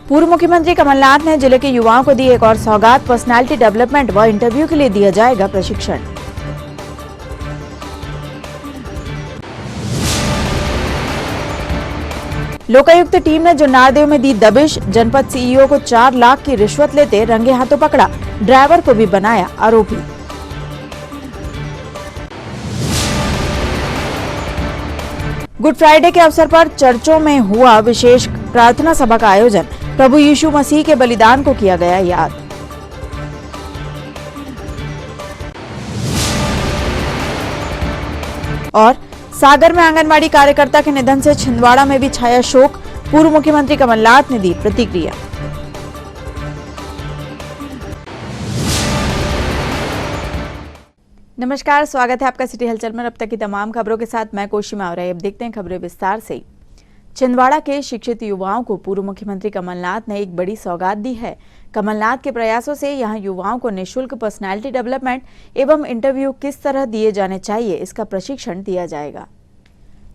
पूर्व मुख्यमंत्री कमलनाथ ने जिले के युवाओं को दी एक और सौगात। पर्सनालिटी डेवलपमेंट व इंटरव्यू के लिए दिया जाएगा प्रशिक्षण। लोकायुक्त टीम ने जुन्नारदेव में दी दबिश। जनपद सीईओ को 4 लाख की रिश्वत लेते रंगे हाथों पकड़ा। ड्राइवर को भी बनाया आरोपी। गुड फ्राइडे के अवसर पर चर्चों में हुआ विशेष प्रार्थना सभा का आयोजन। प्रभु यीशु मसीह के बलिदान को किया गया याद। और सागर में आंगनबाड़ी कार्यकर्ता के निधन से छिंदवाड़ा में भी छाया शोक। पूर्व मुख्यमंत्री कमलनाथ ने दी प्रतिक्रिया। नमस्कार, स्वागत है आपका सिटी हलचल में। अब तक की तमाम खबरों के साथ मैं कोशिमा और अब देखते हैं खबरें विस्तार से। छिंदवाड़ा के शिक्षित युवाओं को पूर्व मुख्यमंत्री कमलनाथ ने एक बड़ी सौगात दी है। कमलनाथ के प्रयासों से यहां युवाओं को निःशुल्क पर्सनालिटी डेवलपमेंट एवं इंटरव्यू किस तरह दिए जाने चाहिए, इसका प्रशिक्षण दिया जाएगा।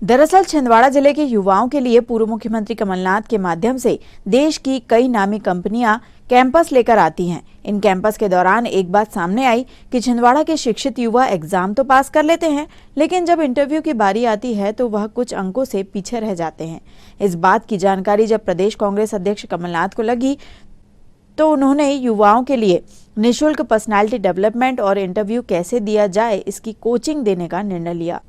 दरअसल छिंदवाड़ा जिले के युवाओं के लिए पूर्व मुख्यमंत्री कमलनाथ के माध्यम से देश की कई नामी कंपनियां कैंपस लेकर आती हैं। इन कैंपस के दौरान एक बात सामने आई कि छिंदवाड़ा के शिक्षित युवा एग्जाम तो पास कर लेते हैं, लेकिन जब इंटरव्यू की बारी आती है तो वह कुछ अंकों से पीछे रह जाते हैं। इस बात की जानकारी जब प्रदेश कांग्रेस अध्यक्ष कमलनाथ को लगी तो उन्होंने युवाओं के लिए निःशुल्क पर्सनालिटी डेवलपमेंट और इंटरव्यू कैसे दिया जाए, इसकी कोचिंग देने का निर्णय लिया।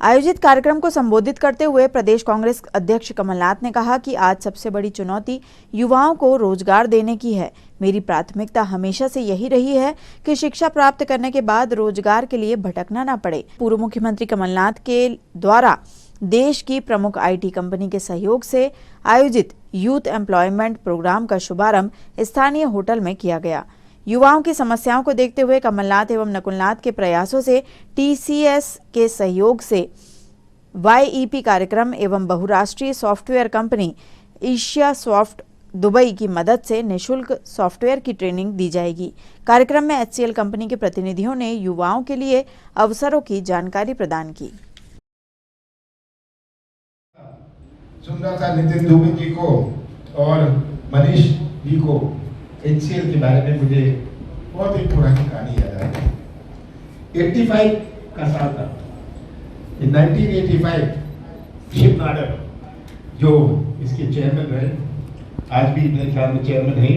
आयोजित कार्यक्रम को संबोधित करते हुए प्रदेश कांग्रेस अध्यक्ष कमलनाथ ने कहा कि आज सबसे बड़ी चुनौती युवाओं को रोजगार देने की है। मेरी प्राथमिकता हमेशा से यही रही है कि शिक्षा प्राप्त करने के बाद रोजगार के लिए भटकना न पड़े। पूर्व मुख्यमंत्री कमलनाथ के द्वारा देश की प्रमुख आईटी कंपनी के सहयोग से आयोजित यूथ एम्प्लॉयमेंट प्रोग्राम का शुभारंभ स्थानीय होटल में किया गया। युवाओं की समस्याओं को देखते हुए कमलनाथ एवं नकुलनाथ के प्रयासों से टीसीएस के सहयोग से वाईईपी कार्यक्रम एवं बहुराष्ट्रीय software company Asia soft Dubai की मदद से निःशुल्क सॉफ्टवेयर की ट्रेनिंग दी जाएगी। कार्यक्रम में एचसीएल कंपनी के प्रतिनिधियों ने युवाओं के लिए अवसरों की जानकारी प्रदान की। सुंदर सा नितिन दुबे जी को और मनीष जी को एचसीएल के बारे में मुझे बहुत ही पुरानी कहानी याद आ रही। 85 का साल था। In 1985 शिव नाडर जो इसके चेयरमैन रहे, आज भी मेरे ख्याल में चेयरमैन है।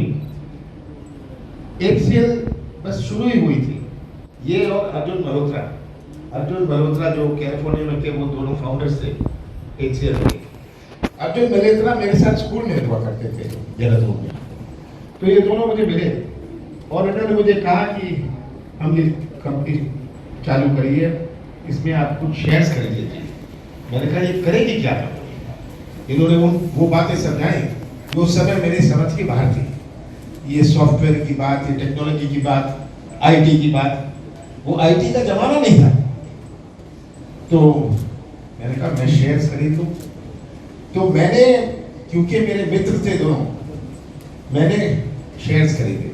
एचसीएल बस शुरू ही हुई थी। ये और अर्जुन मल्होत्रा जो कैलिफोर्निया में थे, वो दोनों फाउंडर्स थे एचसीएल के। अर्जुन मल्होत्रा मेरे साथ स्कूल में हुआ करते थे देहरादून में। तो ये दोनों मुझे मिले और उन्होंने मुझे कहा कि हम ये कंपनी चालू करिए, इसमें आप कुछ शेयर्स खरीद लीजिए। मैंने कहा ये करेगी क्या? इन्होंने वो बातें समझाई जो उस समय मेरी समझ के बाहर थी। ये सॉफ्टवेयर की बात, ये टेक्नोलॉजी की बात, आईटी की बात, वो आईटी का जमाना नहीं था। तो मैंने कहा मैं शेयर्स खरीद लूं। तो मैंने, क्योंकि मेरे मित्र थे दोनों, मैंने शेयर्स खरीदे।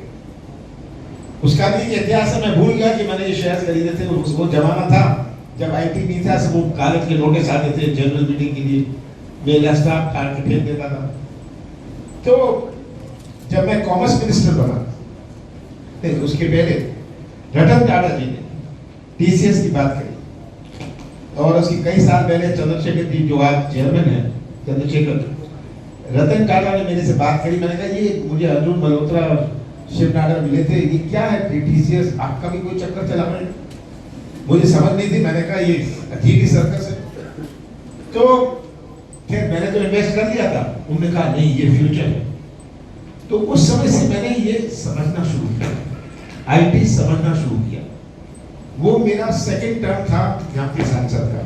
उसका भी इतिहास मैं भूल गया कि मैंने ये शेयर्स खरीदे थे। वो जमाना था जब आईटी नहीं था, सब वो कागज के नोटिस आते थे जनरल मीटिंग के लिए, मेरा स्टाफ काट के भेज देता था। तो जब मैं कॉमर्स मिनिस्टर बना, तो उसके पहले रतन टाटा जी ने टीसीएस की बात करी और उसकी कई साल पहले चंद्रशेखर जी जो आज चेयरमैन है, रतन टाटा ने मेरे से बात करी। मैंने कहा ये मुझे अर्जुन मल्होत्रा और शिव नाडर मिले थे, ये क्या है टीसीएस, आपका भी कोई चक्कर चला रहा है? मुझे समझ नहीं थी। मैंने कहा ये अजीब ही सर्कस है। तो फिर मैंने तो इन्वेस्ट कर लिया था। उन्होंने कहा नहीं, ये फ्यूचर है। तो उस समय से मैंने ये समझना शुरू किया, आईटी समझना शुरू किया। वो मेरा सेकंड टर्म था यहाँ के सांसद का।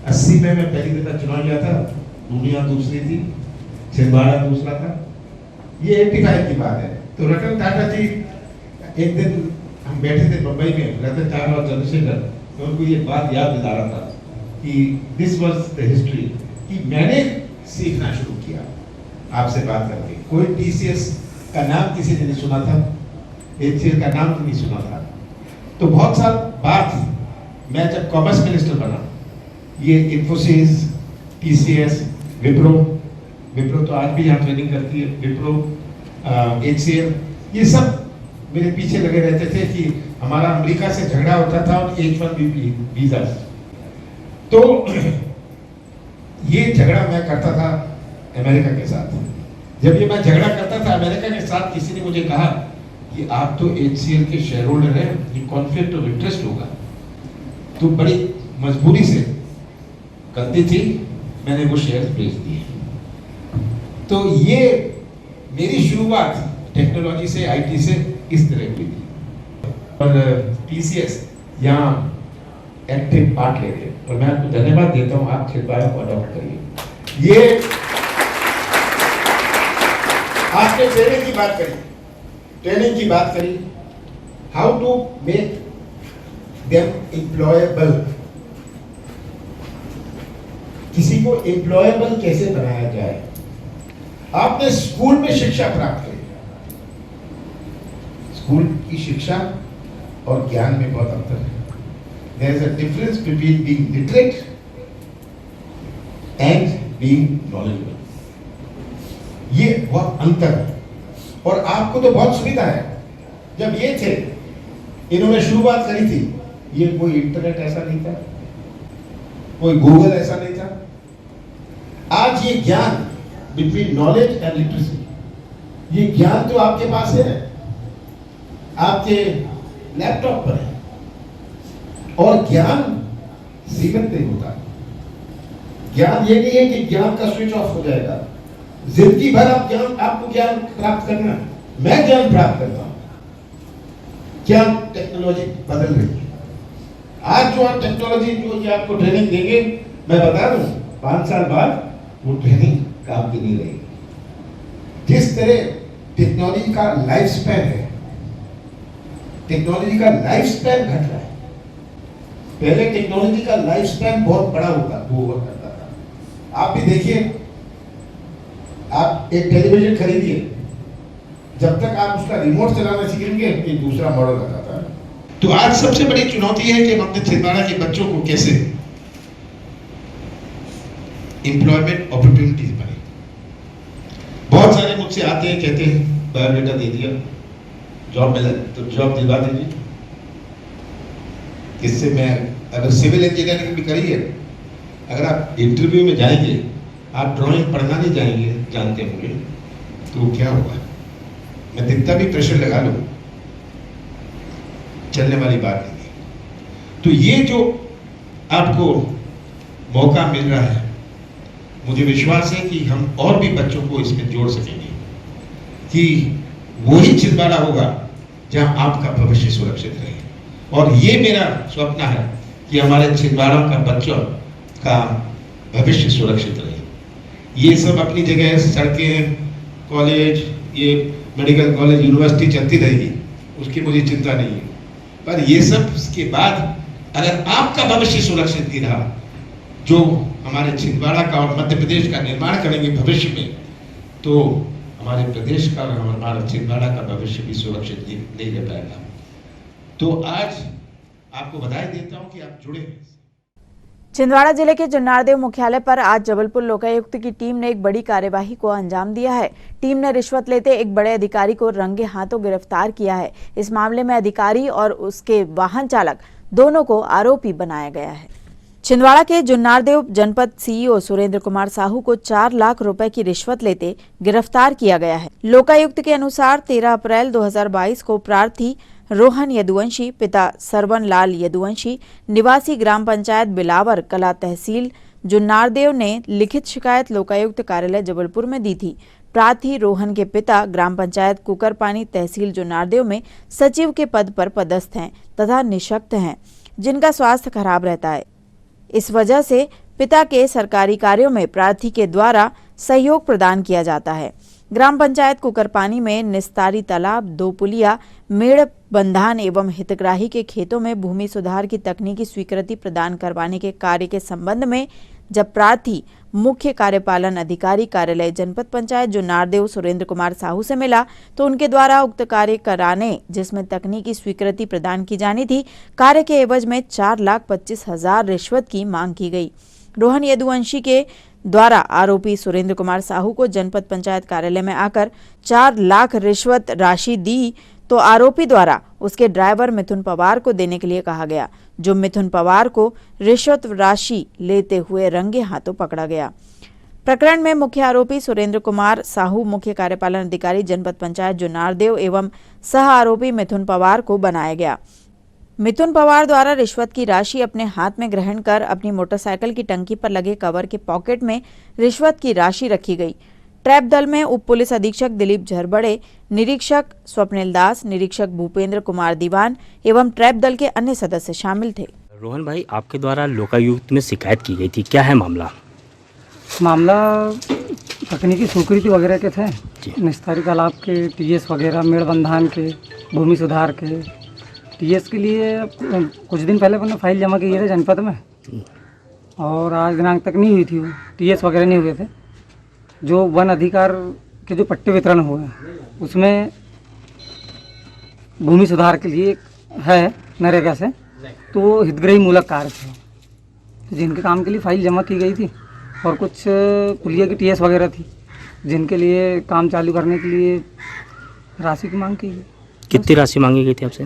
80 में मैं पहली दफा चुनाव लिया था, दुनिया दूसरी थी, छिंदवाड़ा दूसरा था। ये 85 की बात है। तो रतन टाटा जी, एक दिन हम बैठे थे मुंबई में, रतन टाटा और चंद्रशेखर, मैं उनको ये बात याद दिला रहा था कि दिस वाज द हिस्ट्री, कि मैंने सीखना शुरू किया आपसे बात करके। कोई टीसीएस का नाम किसी ने नहीं सुना था, एचसीएल का नाम नहीं सुना था। तो बहुत साल बाद मैं जब कॉमर्स मिनिस्टर बना, ये इन्फोसिस, टीसीएस, विप्रो तो आज भी यहाँ ट्रेनिंग करती है, विप्रो HCL, ये सब मेरे पीछे लगे रहते थे कि हमारा अमेरिका से झगड़ा होता था और H1B वीजा। तो ये झगड़ा मैं करता था अमेरिका के साथ। जब ये मैं झगड़ा करता था अमेरिका के साथ, किसी ने मुझे कहा कि आप तो HCL के शेयर होल्डर हैं, ये कॉन्फ्लिक्ट ऑफ इंटरेस्ट होगा। तो बड़ी मजबूरी से गलती थी, मैंने वो शेयर बेच दिए। तो ये मेरी शुरुआत टेक्नोलॉजी से, IT से इस तरह हुई थी। और TCS यहाँ एक्टिव पार्ट ले रहे, और मैं आपको धन्यवाद देता हूँ, आप छिंदवाड़ा को अडॉप्ट करिए। ये आपने ट्रेनिंग की बात करी, how to make them employable, किसी को एम्प्लॉयबल कैसे बनाया जाए। आपने स्कूल में शिक्षा प्राप्त करी, स्कूल की शिक्षा और ज्ञान में बहुत अंतर है। There is a difference between being literate and being knowledgeable. ये बहुत अंतर है। और आपको तो बहुत सुविधा है। जब ये थे, इन्होंने शुरुआत करी थी, ये कोई इंटरनेट ऐसा नहीं था, कोई गूगल ऐसा नहीं था। आज ये ज्ञान बिटवीन नॉलेज एंड लिटरेसी, ये ज्ञान तो आपके पास है, आपके लैपटॉप पर है। और ज्ञान सीमित नहीं होता। ज्ञान ये नहीं है कि ज्ञान का स्विच ऑफ हो जाएगा। जिंदगी भर आपको ज्ञान प्राप्त करना है। मैं ज्ञान प्राप्त करता हूं। ज्ञान टेक्नोलॉजी बदल रही है। आज जो आप टेक्नोलॉजी जो ये आपको ट्रेनिंग देंगे, मैं बता दूं 5 साल बाद वो ट्रेनिंग काम की नहीं रहेगी। जिस तरह टेक्नोलॉजी का लाइफ स्पैन है, टेक्नोलॉजी का लाइफ स्पैन घट रहा है। पहले टेक्नोलॉजी का लाइफ स्पैन बहुत बड़ा हुआ करता था। आप भी देखिए, आप एक टेलीविजन खरीदिए, जब तक आप उसका रिमोट चलाना सीखेंगे, एक दूसरा मॉडल आता था। तो आज सबसे बड़ी चुनौती है कि हम अपने छिंदवाड़ा के बच्चों को कैसे एम्प्लॉयमेंट अपॉर्चुनिटीज बने। बहुत सारे मुझसे आते हैं, कहते हैं बायोडाटा दे दिया, जॉब मिला तो जॉब दिलवा दीजिए। इससे मैं, अगर सिविल इंजीनियरिंग भी करी है, अगर आप इंटरव्यू में जाएंगे, आप ड्राइंग पढ़ना नहीं जाएंगे, जानते होंगे, तो क्या होगा। मैं जितना भी प्रेशर लगा लूं, चलने वाली बात नहीं है। तो ये जो आपको मौका मिल रहा है, मुझे विश्वास है कि हम और भी बच्चों को इसमें जोड़ सकेंगे, कि वही छिंदवाड़ा होगा जहां आपका भविष्य सुरक्षित रहे। और ये मेरा स्वप्न है कि हमारे छिंदवाड़ा का बच्चों का भविष्य सुरक्षित रहे। ये सब अपनी जगह, सड़कें, कॉलेज, ये मेडिकल कॉलेज, यूनिवर्सिटी चलती रहेगी, उसकी मुझे चिंता नहीं है। पर ये सब के बाद अगर आपका भविष्य सुरक्षित नहीं रहा, जो हमारे छिंदवाड़ा का और मध्य प्रदेश का निर्माण करेंगे भविष्य में, तो हमारे प्रदेश का और हमारा छिंदवाड़ा का भविष्य भी सुरक्षित नहीं रह पाएगा। तो आज आपको बधाई देता हूं कि आप जुड़े हैं। छिंदवाड़ा जिले के जुन्नारदेव मुख्यालय पर आज जबलपुर लोकायुक्त की टीम ने एक बड़ी कार्यवाही को अंजाम दिया है। टीम ने रिश्वत लेते एक बड़े अधिकारी को रंगे हाथों गिरफ्तार किया है। इस मामले में अधिकारी और उसके वाहन चालक दोनों को आरोपी बनाया गया है। छिंदवाड़ा के जुन्नारदेव जनपद CEO सुरेंद्र कुमार साहू को 4 लाख रुपए की रिश्वत लेते गिरफ्तार किया गया है। लोकायुक्त के अनुसार 13 अप्रैल 2022 को प्रार्थी रोहन यदुवंशी, पिता सरवन लाल यदुवंशी, निवासी ग्राम पंचायत बिलावर कला तहसील जुन्नारदेव ने लिखित शिकायत लोकायुक्त कार्यालय जबलपुर में दी थी। प्रार्थी रोहन के पिता ग्राम पंचायत कुकरपानी तहसील जुन्नारदेव में सचिव के पद पर पदस्थ हैं तथा निःशक्त हैं, जिनका स्वास्थ्य खराब रहता है। इस वजह से पिता के सरकारी कार्यों में प्रार्थी के द्वारा सहयोग प्रदान किया जाता है। ग्राम पंचायत कुकरपानी में निस्तारी तालाब, 2 पुलिया, मेड़ बंधान एवं हितग्राही के खेतों में भूमि सुधार की तकनीकी स्वीकृति प्रदान करवाने के कार्य के संबंध में जब प्रार्थी मुख्य कार्यपालन अधिकारी कार्यालय जनपद पंचायत जुन्नारदेव सुरेंद्र कुमार साहू से मिला, तो उनके द्वारा उक्त कार्य कराने जिसमें तकनीकी स्वीकृति प्रदान की जानी थी, कार्य के एवज में 4,25,000 रिश्वत की मांग की गई। रोहन यदुवंशी के द्वारा आरोपी सुरेंद्र कुमार साहू को जनपद पंचायत कार्यालय में आकर 4 लाख रिश्वत राशि दी तो आरोपी द्वारा उसके ड्राइवर मिथुन पवार को देने के लिए कहा गया, जो मिथुन पवार को रिश्वत राशि लेते हुए रंगे हाथों पकड़ा गया। प्रकरण में मुख्य आरोपी सुरेंद्र कुमार साहू, मुख्य कार्यपालन अधिकारी जनपद पंचायत जुनारदेव एवं सह आरोपी मिथुन पवार को बनाया गया। मिथुन पवार द्वारा रिश्वत की राशि अपने हाथ में ग्रहण कर अपनी मोटरसाइकिल की टंकी पर लगे कवर के पॉकेट में रिश्वत की राशि रखी गई। ट्रैप दल में उप पुलिस अधीक्षक दिलीप झरबड़े, निरीक्षक स्वप्निल दास, निरीक्षक भूपेंद्र कुमार दीवान एवं ट्रैप दल के अन्य सदस्य शामिल थे। रोहन भाई, आपके द्वारा लोकायुक्त में शिकायत की गई थी, क्या है मामला? मामला तकनीकी स्वीकृति वगैरह के थे, निस्तारी तालाब के, टीएस वगैरह, मेड़बंधान के, भूमि सुधार के। टीएस के लिए कुछ दिन पहले मैंने फाइल जमा की थे जनपद में, और आज दिनांक तक नहीं हुई थी वो, टीएस वगैरह नहीं हुए थे। जो वन अधिकार के जो पट्टे वितरण हुए उसमें भूमि सुधार के लिए है नरेगा से, तो वो हितग्राही मूलक कार्य थे जिनके काम के लिए फाइल जमा की गई थी, और कुछ पुलिया की टीएस वगैरह थी जिनके लिए काम चालू करने के लिए राशि की मांग की गई। कितनी राशि मांगी गई थी आपसे?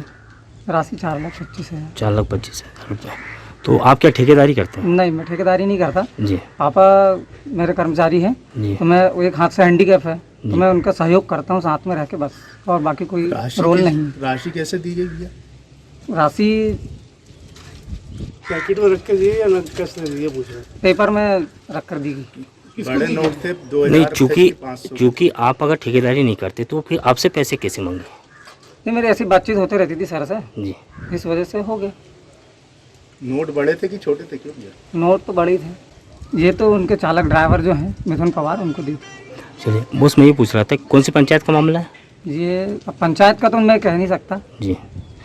राशि 4,25,000। 4,25,000 रुपये। तो आप क्या ठेकेदारी करते हैं? नहीं, मैं ठेकेदारी नहीं करता जी। पापा मेरे कर्मचारी हैं, तो मैं वो एक हाथ से हैंडीकैप है, तो मैं उनका सहयोग करता हूँ साथ में रह के, बस, और बाकी कोई रोल नहीं। राशि कैसे दी गई भैया? राशि पैकेट में रख के दी या नकद कैसे दी, ये पूछ रहे हैं। पेपर में रख कर दी गई। बड़े नोट थे 2000 नहीं, चूंकि आप अगर ठेकेदारी नहीं करते तो फिर आपसे पैसे कैसे मांगे? नहीं, मेरी ऐसी बातचीत होती रहती थी सर से जी, इस वजह से हो गया। नोट बड़े थे कि छोटे थे, क्यों भैया? नोट तो बड़े थे, ये तो उनके चालक ड्राइवर जो हैं मिथुन पवार, उनको दी थी। चलिए बॉस, मैं ये पूछ रहा था कौन सी पंचायत का मामला है? ये अब पंचायत का तो मैं कह नहीं सकता जी।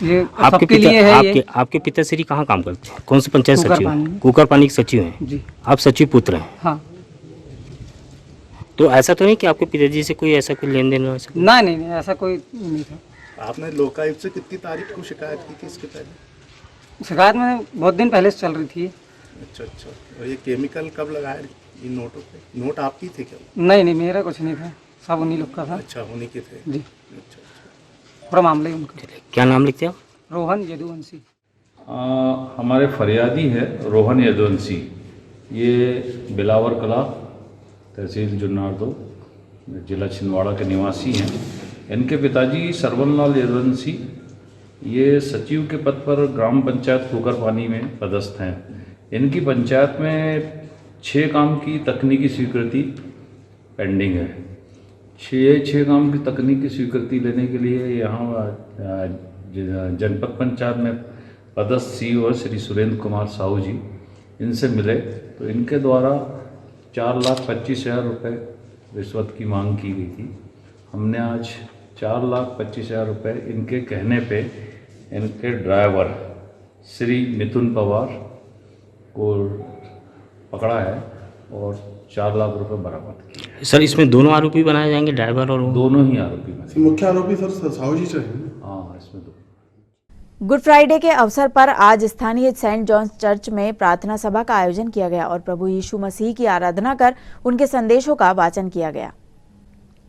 ये आपके सबके लिए है। ये आपके पिताश्री कहाँ काम करते हैं? कौन सी पंचायत सचिव? कुकरपानी। कुकरपानी के सचिव हैं जी। आप सचिव पुत्र हैं? हाँ। तो ऐसा तो नहीं कि आपके पिताजी से कोई ऐसा कोई लेन देन? नहीं, ऐसा कोई नहीं था। आपने लोकायुक्त से कितनी तारीख को शिकायत की थी इसके पहले? शिकायत में बहुत दिन पहले से चल रही थी। अच्छा। और ये केमिकल कब लगाया इन नोटों पे? नोट आपकी थे क्या? नहीं, मेरा कुछ नहीं था, सब उन्हीं लोग का था। अच्छा, उन्हीं के थे। जी। अच्छा। पूरा मामला ही उनका। क्या नाम लिखते हैं आप? रोहन यदुवंशी। हमारे फरियादी है रोहन यदुवंशी, ये बिलावर कला, तहसील जुन्नारदो, जिला छिंदवाड़ा के निवासी हैं। इनके पिताजी सरवनलाल यदुवंशी ये सचिव के पद पर ग्राम पंचायत कुकरपानी में पदस्थ हैं। इनकी पंचायत में 6 काम की तकनीकी स्वीकृति पेंडिंग है। 6 काम की तकनीकी स्वीकृति लेने के लिए यहाँ जनपद पंचायत में पदस्थ सीईओ श्री सुरेंद्र कुमार साहू जी, इनसे मिले तो इनके द्वारा 4,25,000 रुपये रिश्वत की मांग की गई थी। हमने आज 4,25,000 रुपये इनके कहने पे इनके ड्राइवर श्री मिथुन पवार को पकड़ा है और 4 लाख रुपये बरामद किए। सर, इसमें दोनों आरोपी बनाए जाएंगे, ड्राइवर और वो? दोनों ही आरोपी बने। मुख्य आरोपी सर साहू जी चाहिए। हाँ, इसमें दो। गुड फ्राइडे के अवसर पर आज स्थानीय सेंट जॉन्स चर्च में प्रार्थना सभा का आयोजन किया गया और प्रभु यीशु मसीह की आराधना कर उनके संदेशों का वाचन किया गया।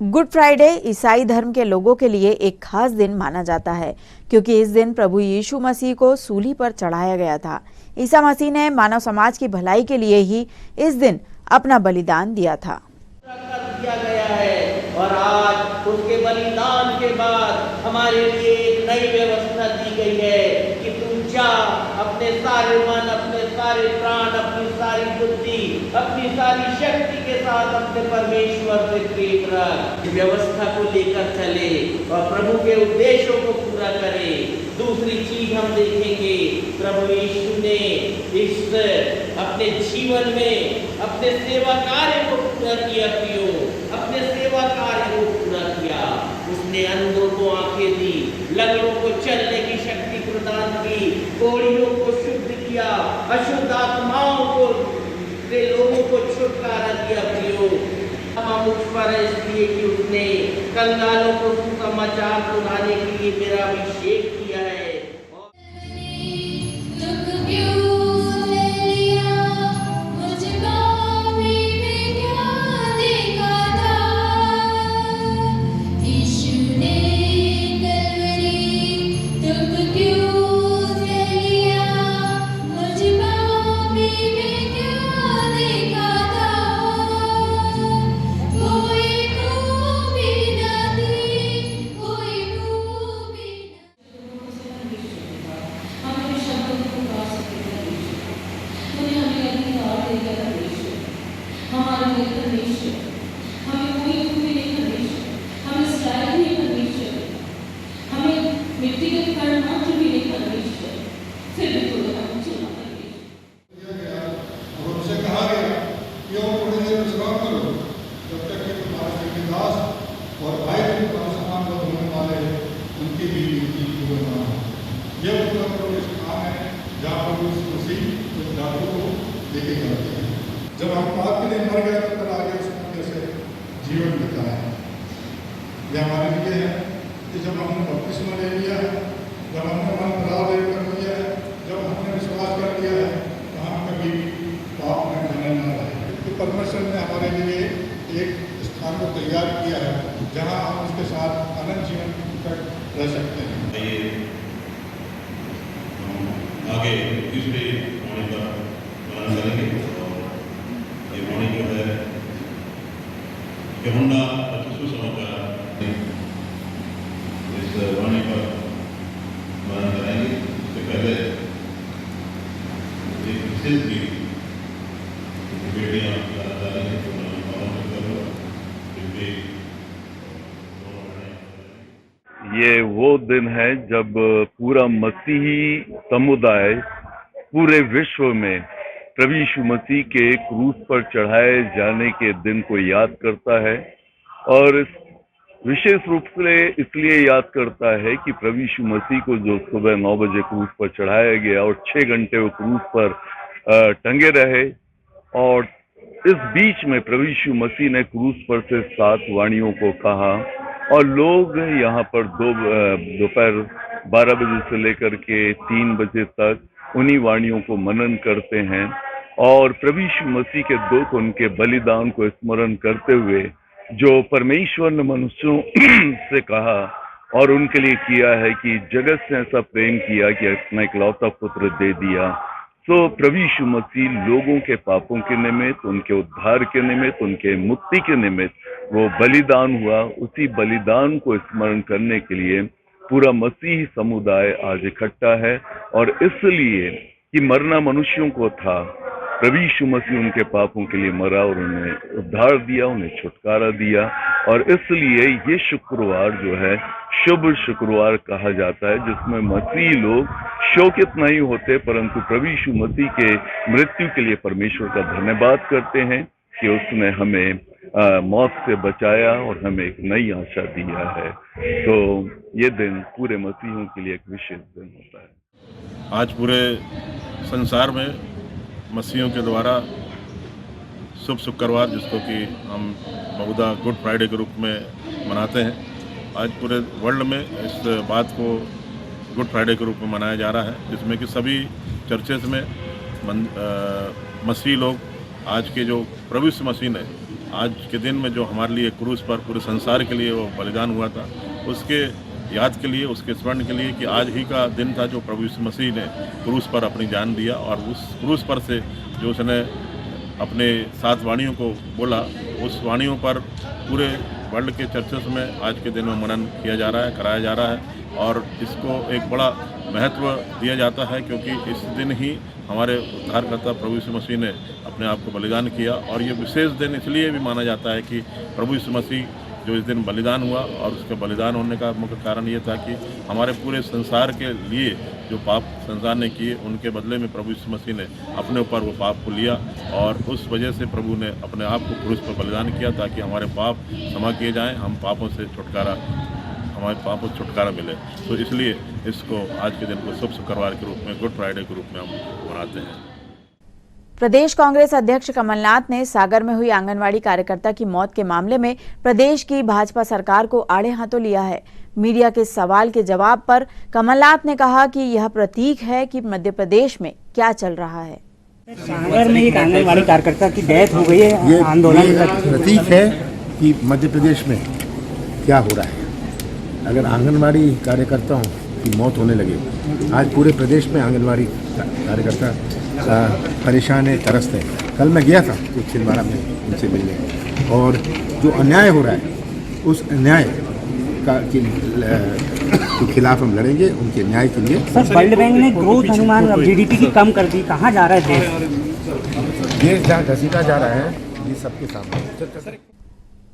गुड फ्राइडे ईसाई धर्म के लोगों के लिए एक खास दिन माना जाता है, क्योंकि इस दिन प्रभु यीशु मसीह को सूली पर चढ़ाया गया था। ईसा मसीह ने मानव समाज की भलाई के लिए ही इस दिन अपना बलिदान दिया था। दिया गया है और आज उसके बलिदान के बाद हमारे लिए एक नई व्यवस्था दी गई है कि तुम जा अपने सारे मन, अपने सारे प्राण, अपनी सारी बुद्धि, अपनी सारी शक्ति के साथ अपने परमेश्वर से प्रेम रख, व्यवस्था को लेकर चले और प्रभु के उद्देश्यों को पूरा करे। दूसरी चीज हम देखेंगे, प्रभु यीशु ने इस अपने जीवन में अपने सेवा कार्य को पूरा किया, अपने सेवा कार्य को पूरा किया। उसने अंधों को आंखें दी, लंगड़ों को चलने की शक्ति प्रदान की, कोढ़ियों को शुद्ध किया, अशुद्ध आत्माओं को से लोगों को छुटकारा दिया। हम उस पर इसलिए कि उसने कंगालों को सुसमाचार सुनाने के लिए मेरा अभिषेक किया है। Look at you, Maria, मुझको भी जीवन बिताया है। यह हमारे लिए है कि जब हमने बपतिस्मा ले लिया है, जब हमने मन बदलाव कर लिया है, जब हमने विश्वास कर लिया है, तो हम कभी पाप में बने न रहे। तो परमेश्वर ने हमारे लिए एक स्थान को तैयार किया है जहाँ हम उसके साथ अनंत जीवन तक रह सकते हैं। ये आगे तीसरे वाणी का वर्णन करेंगे और ये वाणी जो है यूहन्ना 25वां समाचार इस वाणी का वर्णन करेंगे। इससे पहले एक विशेष भी बेटियाँ ये वो दिन है जब पूरा मसीही समुदाय पूरे विश्व में प्रभु यीशु मसीह के क्रूस पर चढ़ाए जाने के दिन को याद करता है और विशेष रूप से इसलिए याद करता है कि प्रभु यीशु मसीह को जो सुबह 9 बजे क्रूस पर चढ़ाया गया और 6 घंटे वो क्रूस पर टंगे रहे और इस बीच में प्रभु यीशु मसीह ने क्रूस पर से 7 वाणियों को कहा और लोग यहाँ पर दोपहर 12 बजे से लेकर के 3 बजे तक उन्हीं वाणियों को मनन करते हैं और प्रभु यीशु मसीह के दुख उनके बलिदान को स्मरण करते हुए जो परमेश्वर ने मनुष्यों से कहा और उनके लिए किया है कि जगत से ऐसा प्रेम किया कि अपना इकलौता पुत्र दे दिया। तो प्रभु यीशु मसीह लोगों के पापों के निमित्त, उनके उद्धार के निमित्त, उनके मुक्ति के निमित्त वो बलिदान हुआ। उसी बलिदान को स्मरण करने के लिए पूरा मसीही समुदाय आज इकट्ठा है और इसलिए कि मरना मनुष्यों को था, प्रभु यीशु मसीह उनके पापों के लिए मरा और उन्हें उद्धार दिया, उन्हें छुटकारा दिया और इसलिए ये शुक्रवार जो है शुभ शुक्रवार कहा जाता है, जिसमें मसीही लोग शोकित नहीं होते परंतु प्रभु यीशु मसीह के मृत्यु के लिए परमेश्वर का धन्यवाद करते हैं कि उसने हमें मौत से बचाया और हमें एक नई आशा दिया है। तो ये दिन पूरे मसीहियों के लिए एक विशेष दिन होता है। आज पूरे संसार में मसीहियों के द्वारा शुभ शुक्रवार, जिसको कि हम बहुधा गुड फ्राइडे के रूप में मनाते हैं, आज पूरे वर्ल्ड में इस बात को गुड फ्राइडे के रूप में मनाया जा रहा है, जिसमें कि सभी चर्चेस में मसीही लोग आज के जो प्रभु यीशु मसीह ने आज के दिन में जो हमारे लिए क्रूस पर पूरे संसार के लिए वो बलिदान हुआ था, उसके याद के लिए, उसके स्मरण के लिए कि आज ही का दिन था जो प्रभु यीशु मसीह ने क्रूस पर अपनी जान दिया और उस क्रूस पर से जो उसने अपने 7 वाणियों को बोला, उस वाणियों पर पूरे वर्ल्ड के चर्चेस में आज के दिन में मनन किया जा रहा है, कराया जा रहा है और इसको एक बड़ा महत्व दिया जाता है क्योंकि इस दिन ही हमारे उद्धारकर्ता प्रभु यीशु मसीह ने अपने आप को बलिदान किया और ये विशेष दिन इसलिए भी माना जाता है कि प्रभु यीशु मसीह जो इस दिन बलिदान हुआ और उसके बलिदान होने का मुख्य कारण ये था कि हमारे पूरे संसार के लिए जो पाप संसार ने किए उनके बदले में प्रभु यीशु मसीह ने अपने ऊपर वो पाप को लिया और उस वजह से प्रभु ने अपने आप को क्रूस पर बलिदान किया ताकि हमारे पाप क्षमा किए जाएं, हम पापों से हमारे पापों से छुटकारा मिले। तो इसलिए इसको आज के दिन को शुभ शुक्रवार के रूप में, गुड फ्राइडे के रूप में हम मनाते हैं। प्रदेश कांग्रेस अध्यक्ष कमलनाथ ने सागर में हुई आंगनवाड़ी कार्यकर्ता की मौत के मामले में प्रदेश की भाजपा सरकार को आड़े हाथों लिया है। मीडिया के सवाल के जवाब पर कमलनाथ ने कहा कि यह प्रतीक है कि मध्य प्रदेश में क्या चल रहा है। सागर में एक आंगनवाड़ी कार्यकर्ता की डेथ हो गई है, ये आंदोलन प्रतीक है कि मध्य प्रदेश में क्या हो रहा है। अगर आंगनवाड़ी कार्यकर्ताओं की मौत होने लगे, आज पूरे प्रदेश में आंगनवाड़ी कार्यकर्ता परेशान है, त्रस्त है। कल मैं गया था कुछ छिंदवाड़ा में उनसे मिलने और जो अन्याय हो रहा है उस अन्याय के खिलाफ हम लड़ेंगे, उनके न्याय के लिए। सर, वर्ल्ड बैंक ने ग्रोथ अनुमान जीडीपी की कम कर दी, कहाँ जा रहा है देश जहाँ घसीटा जा रहा है ये सबके सामने।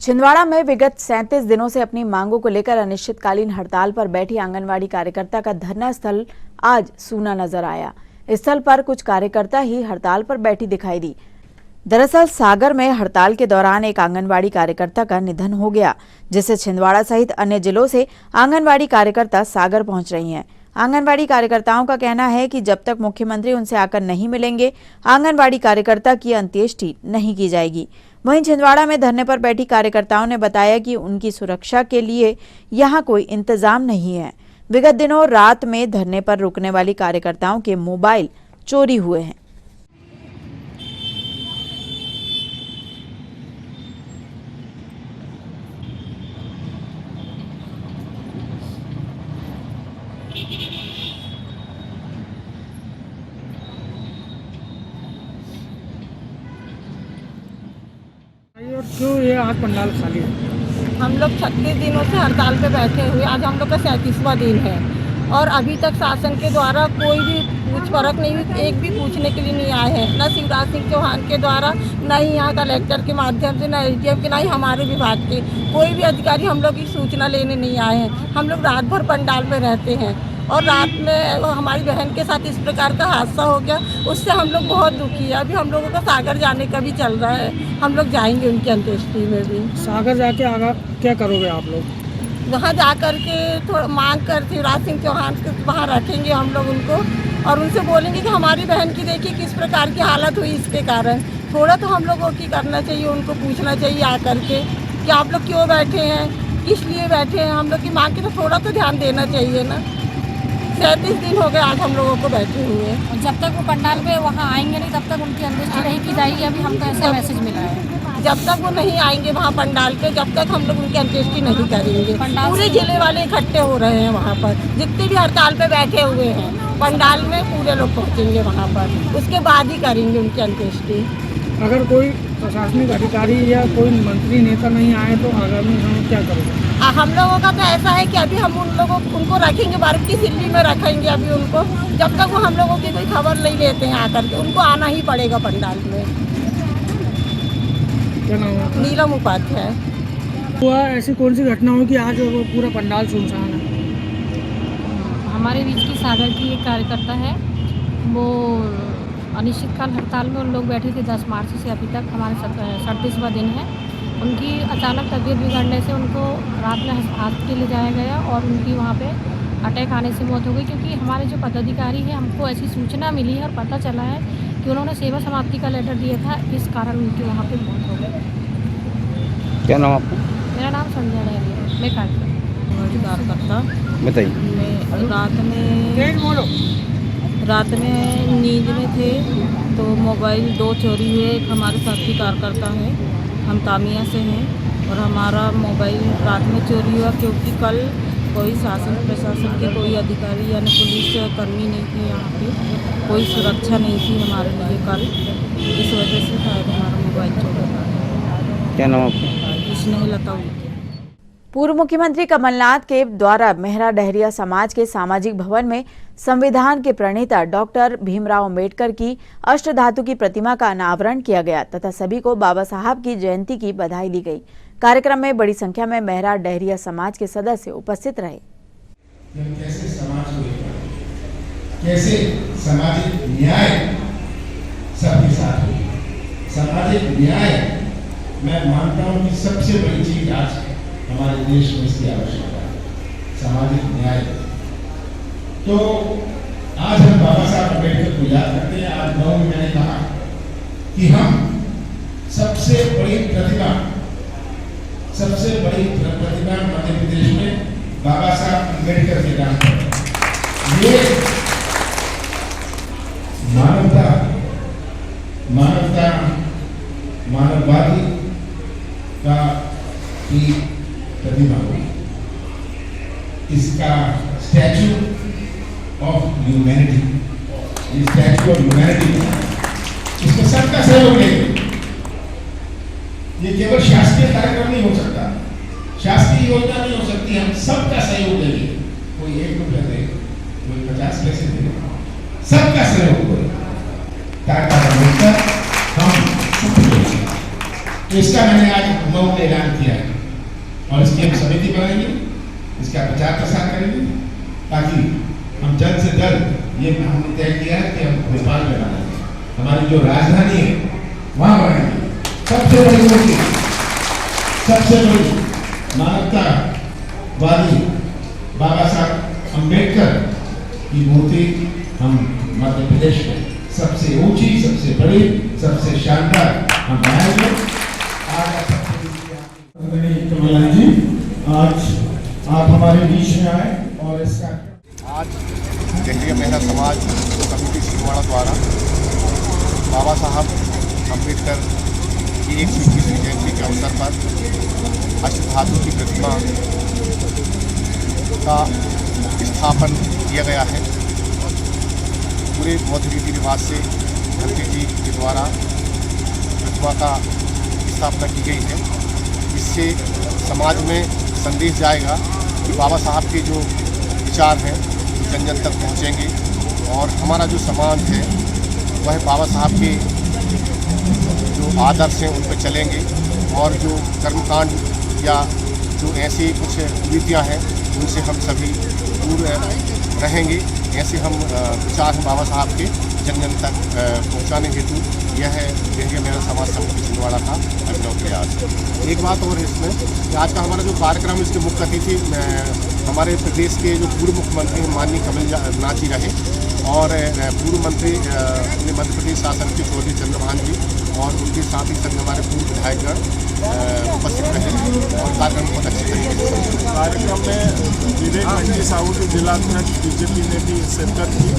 छिंदवाड़ा में विगत 37 दिनों से अपनी मांगों को लेकर अनिश्चितकालीन हड़ताल पर बैठी आंगनवाड़ी कार्यकर्ता का धरना स्थल आज सूना नजर आया। स्थल पर कुछ कार्यकर्ता ही हड़ताल पर बैठी दिखाई दी। दरअसल सागर में हड़ताल के दौरान एक आंगनवाड़ी कार्यकर्ता का निधन हो गया, जिससे छिंदवाड़ा सहित अन्य जिलों से आंगनवाड़ी कार्यकर्ता सागर पहुंच रही हैं। आंगनवाड़ी कार्यकर्ताओं का कहना है कि जब तक मुख्यमंत्री उनसे आकर नहीं मिलेंगे, आंगनवाड़ी कार्यकर्ता की अंत्येष्टि नहीं की जाएगी। वहीं छिंदवाड़ा में धरने पर बैठी कार्यकर्ताओं ने बताया कि उनकी सुरक्षा के लिए यहां कोई इंतजाम नहीं है। विगत दिनों रात में धरने पर रुकने वाली कार्यकर्ताओं के मोबाइल चोरी हुए हैं। और क्यों ये आज पंडाल खाली है? हम लोग 36 दिनों से हड़ताल पे बैठे हुए, आज हम लोग का 37वां दिन है और अभी तक शासन के द्वारा कोई भी पूछ परख नहीं हुई, एक भी पूछने के लिए नहीं आए हैं। न शिवराज सिंह चौहान के द्वारा, न ही यहाँ कलेक्टर के माध्यम से, न एसडीएम के, न ही हमारे विभाग के कोई भी अधिकारी हम लोग की सूचना लेने नहीं आए हैं। हम लोग रात भर पंडाल में रहते हैं और रात में हमारी बहन के साथ इस प्रकार का हादसा हो गया, उससे हम लोग बहुत दुखी है। अभी हम लोगों का सागर जाने का भी चल रहा है, हम लोग जाएंगे उनकी अंत्येष्टि में भी। सागर जाके आगे क्या करोगे आप लोग? वहाँ जा कर के थोड़ा मांग कर शिवराज सिंह चौहान के वहाँ रखेंगे हम लोग उनको और उनसे बोलेंगे कि हमारी बहन की देखिए किस प्रकार की हालत हुई इसके कारण। थोड़ा तो हम लोगों की करना चाहिए, उनको पूछना चाहिए आकर के कि आप लोग क्यों बैठे हैं, किस लिए बैठे हैं। हम लोग की मांग की तो थोड़ा तो ध्यान देना चाहिए ना। 37 दिन हो गए आज हम लोगों को बैठे हुए। और जब तक वो पंडाल पे वहाँ आएंगे नहीं तब तक उनकी अंत्येष्टि नहीं की जाएगी। अभी हमको ऐसा मैसेज मिला है, जब तक वो नहीं आएंगे वहाँ पंडाल पे, जब तक हम लोग उनकी अंत्येष्टि नहीं करेंगे। पूरे जिले वाले इकट्ठे हो रहे हैं वहाँ पर, जितने भी हड़ताल पे बैठे हुए हैं पंडाल में पूरे लोग पहुँचेंगे वहाँ पर, उसके बाद ही करेंगे उनकी अंत्येष्टि। अगर कोई प्रशासनिक अधिकारी या कोई मंत्री नेता नहीं आए तो आगामी हम क्या करेंगे? हम लोगों का तो ऐसा है कि अभी हम उनको रखेंगे, बर्फ की सिल्ली में रखेंगे अभी उनको, जब तक वो हम लोगों की कोई खबर नहीं लेते हैं आकर के। उनको आना ही पड़ेगा पंडाल में। क्या नाम है? नीलम उपाध्याय। हुआ ऐसी कौन सी घटना हुई कि आज वो पूरा पंडाल सुनसान है? हमारे बीच की सागर की एक कार्यकर्ता है, वो अनिश्चितकाल हड़ताल में उन लोग बैठे थे 10 मार्च से अभी तक। हमारे 37वां दिन है। उनकी अचानक तबीयत बिगड़ने से उनको रात में हॉस्पिटल ले जाया गया और उनकी वहाँ पे अटैक आने से मौत हो गई। क्योंकि हमारे जो पदाधिकारी हैं, हमको ऐसी सूचना मिली है और पता चला है कि उन्होंने सेवा समाप्ति का लेटर दिया था, इस कारण उनकी वहाँ पे मौत हो गई। क्या नाम आपका? मेरा नाम संजय है, मैं कार्यकर्ता। बताइए। रात में नींद में थे तो मोबाइल 2 चोरी हुए। एक हमारे साथी कार्यकर्ता है, हम तामिया से हैं और हमारा मोबाइल रात में चोरी हुआ क्योंकि कल कोई शासन प्रशासन के कोई अधिकारी यानी पुलिस कर्मी नहीं थे यहाँ पे, कोई सुरक्षा नहीं थी हमारे लिए कल, इस वजह से शायद हमारा मोबाइल चोरी हुआ। क्या नाम आपका? स्नेहलता। पूर्व मुख्यमंत्री कमलनाथ के द्वारा मेहरा डहरिया समाज के सामाजिक भवन में संविधान के प्रणेता डॉक्टर भीमराव अंबेडकर की अष्टधातु की प्रतिमा का अनावरण किया गया तथा सभी को बाबा साहब की जयंती की बधाई दी गई। कार्यक्रम में बड़ी संख्या में मेहरा डहरिया समाज के सदस्य उपस्थित रहे। कैसे समाज को, कैसे सामाजिक न्याय सबके साथ हो। सामाजिक न्याय मैं मानता हूँ कि सबसे बड़ी चीज आज हमारे देश में इसकी आवश्यकता है, सामाजिक न्याय। तो आज हम बाबा साहब अम्बेडकर को याद करते हैं। आज गाँव में मैंने कहा कि हम सबसे बड़ी प्रतिभा मध्य प्रदेश में बाबा साहब अम्बेडकर के नाम पर। ये मानववादी का की प्रतिमा हुई। इसका स्टैच्यू ऑफ ह्यूमैनिटी, ये स्टैच्यू ऑफ ह्यूमैनिटी, इसमें सबका सहयोग लेंगे। ये केवल शासकीय कार्यक्रम नहीं हो सकता, शासकीय योजना नहीं हो सकती, हम सबका सहयोग देंगे। कोई 1 रुपया दे, कोई 50 पैसे दे, सबका सहयोग करें ताकि हम तो इसका मैंने आज मऊ में ऐलान किया है और इसकी हम समिति बनाएंगे, इसका प्रचार प्रसार करेंगे ताकि हम जल्द से जल्द, ये हमने तय किया है कि हम भोपाल में बनाएंगे, हमारी जो राजधानी है वहाँ बनाएंगे। सबसे बड़ी मूर्ति, सबसे बड़ी मानवतावादी बाबा साहब अम्बेडकर की मूर्ति हम मध्य प्रदेश में सबसे ऊंची, सबसे बड़ी, सबसे शानदार हम बनाएंगे कमलनाथ जी, आज आप हमारे बीच में आए और इसका आज केंद्रीय महिला समाज समिति छिंदवाड़ा द्वारा बाबा साहब अम्बेडकर की 121वीं जयंती के अवसर पर अष्टधातु की प्रतिमा का स्थापन किया गया है। पूरे बौद्ध रीति रिवाज से भंते जी के द्वारा प्रतिमा का स्थापना की गई है। इससे समाज में संदेश जाएगा कि बाबा साहब के जो विचार हैं वो जन जन तक पहुँचेंगे और हमारा जो समाज है वह बाबा साहब के जो आदर्श हैं उन पर चलेंगे और जो कर्मकांड या जो ऐसी कुछ नीतियाँ हैं उनसे हम सभी दूर रहेंगे। ऐसे हम विचार हैं बाबा साहब के जन जन तक पहुँचाने हेतु यह है केंद्रीय महिला समाज समिति छिंदवाड़ा का अभिनव प्रयास। एक बात और इसमें कि आज का हमारा जो कार्यक्रम इसके मुख्य अतिथि हमारे प्रदेश के जो पूर्व मुख्यमंत्री माननीय कमलनाथ जी रहे और पूर्व मंत्री अपने मध्य प्रदेश शासन के चौधरी चंद्रभान जी और उनके साथ ही संग हमारे पूर्व विधायकगण उपस्थित रहे और कार्यक्रम बहुत अच्छे तरीके से कार्यक्रम में विवेक बंटी साहू के जिलाध्यक्ष बीजेपी ने भी शिरकत की